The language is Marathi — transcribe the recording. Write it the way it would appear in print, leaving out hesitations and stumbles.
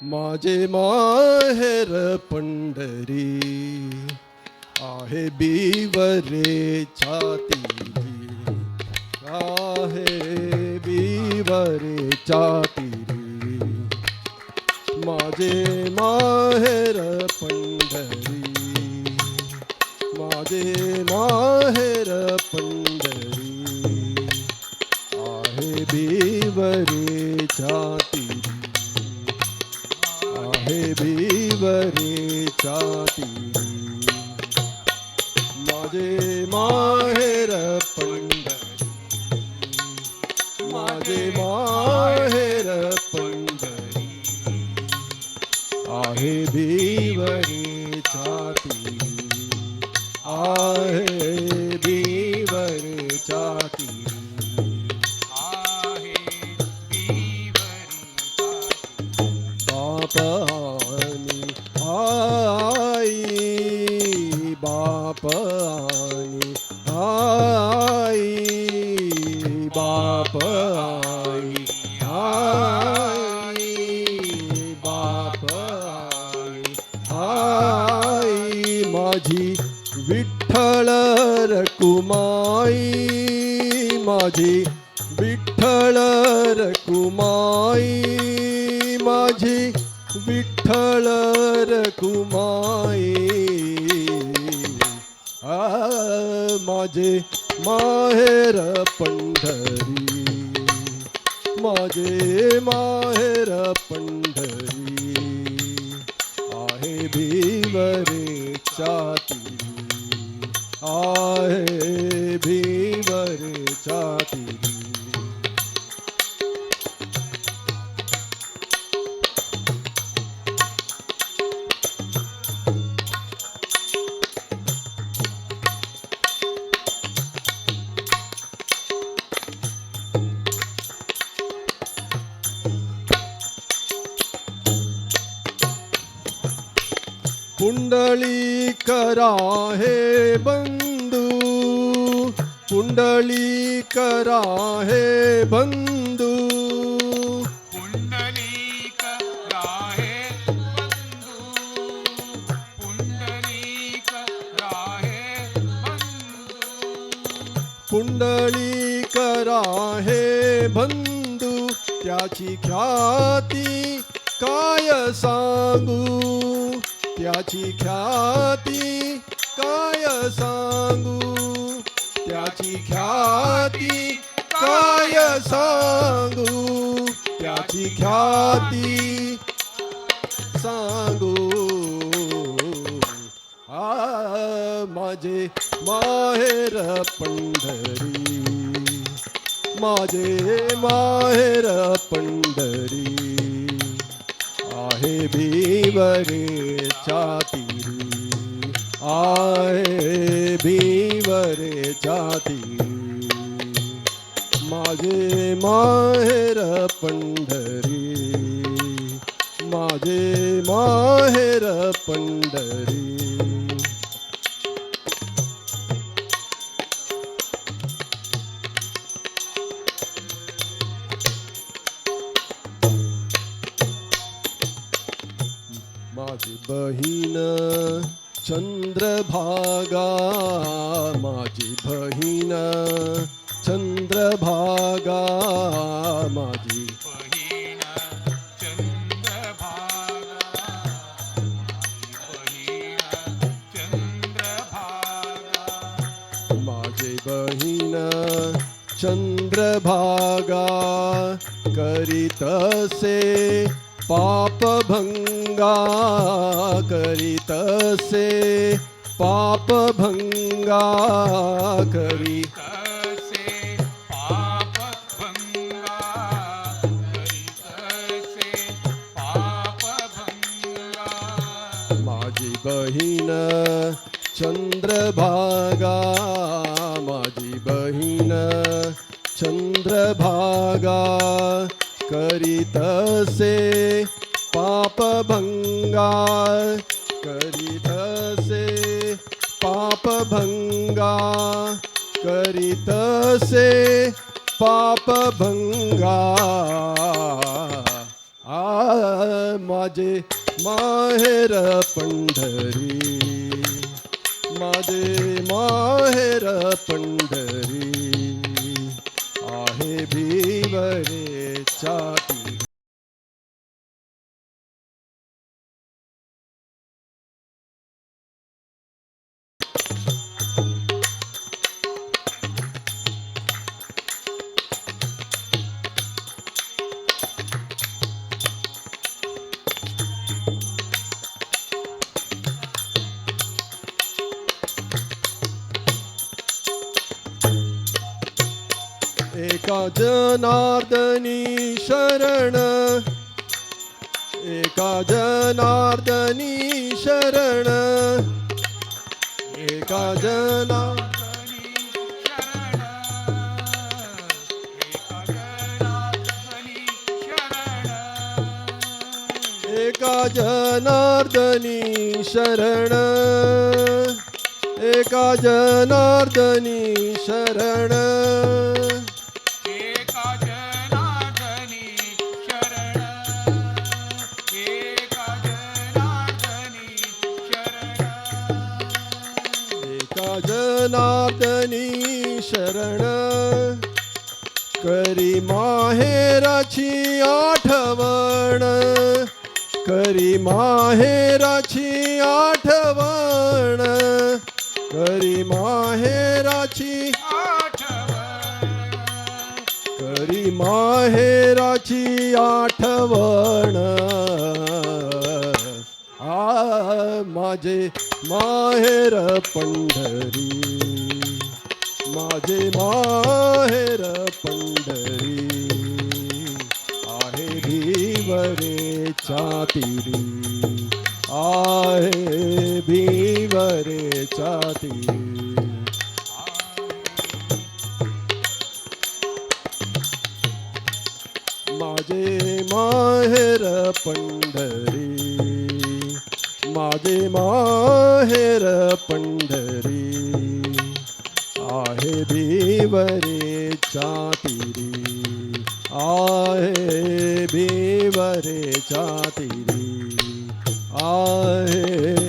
माझे माहेर पंढरी आहे बिवरे छातीरी, आहे बिवरे छातीरी. माझे माहेर पंढरी, माझे माहेर पंढरी आहे बिवरे छातीरी, आहे बिवरे छातीरी. माझे माहेर पंढरी, माझे माहेर पंढरी आहे बिवरे छातीरी, आहे बिवरे छातीरी. बाप आणि आई, बाप आणि आई, बाप आई, आई, बाप आई, आई. माझी विठ्ठल रकुमाई, माझी विठ्ठल रकुमाई, माझी विठ्ठल रकुमाई. माझे माहेर पंढरी, माझे माहेर पंढरी आहे बिवरे छातीरी, आहे बिवरे छातीरी. पुंडलीकरा हे बंधू, पुंडलीकरा हे बंधू, पुंडलीकरा हे बंधू, पुंडलीकरा हे बंधू, पुंडलीकरा हे बंधू. त्याची ख्याती काय सांगू, त्याची ख्याती काय सांगू, त्याची ख्याती काय सांगू, त्याची ख्याती सांगू. माझे माहेर पंढरी, माझे माहेर पंढरी आहे बिवरे छातीरी, आहे बिवरे छातीरी. माझे माहेर पंढरी, माझे माहेर पंढरी. माझी बहीण चंद्रभागा, माझी बहीण चंद्रभागा, माझी बहीण चंद्रभागा, बहीण चंद्रभागा, माझे बहीण चंद्रभागा. करीतसे पापभंगा, करीतसे पापभंगा, करीतसे पापभंगा, करीतसे पापभंगा. माझी बहीण चंद्रभागा, माझी बहीण चंद्रभागा. करीतसे पापभंगा, करीतसे पापभंगा, करीतसे पापभंगा. माझे माहेर पंढरी, माझे माहेर पंढरी, आहे भिवरे छाती. एका जनार्दनी शरण, एका जनार्दनी शरण, एका जनार्दनी शरण, एका जनार्दनी शरण, एका जनार्दनी शरण, एका जनार्दनी शरण, एका जनार्दनी शरण, एका जनार्दनी शरण, एका जनार्दनी शरण. करी माहेराची आठवण, करी माहेराची आठवण, करी माहेराची आठवण, करी माहेराची आठवण. माझे माहेर पंढरी, माझे माहेर पंढरी, आहे भिवरे छातीरी, आहे भिवरे छातीरी. माझे माहेर पंढरी, माझे माहेर पंढरी, आहे भिवरे छातीरी, आहे भिवरे छातीरी, आहे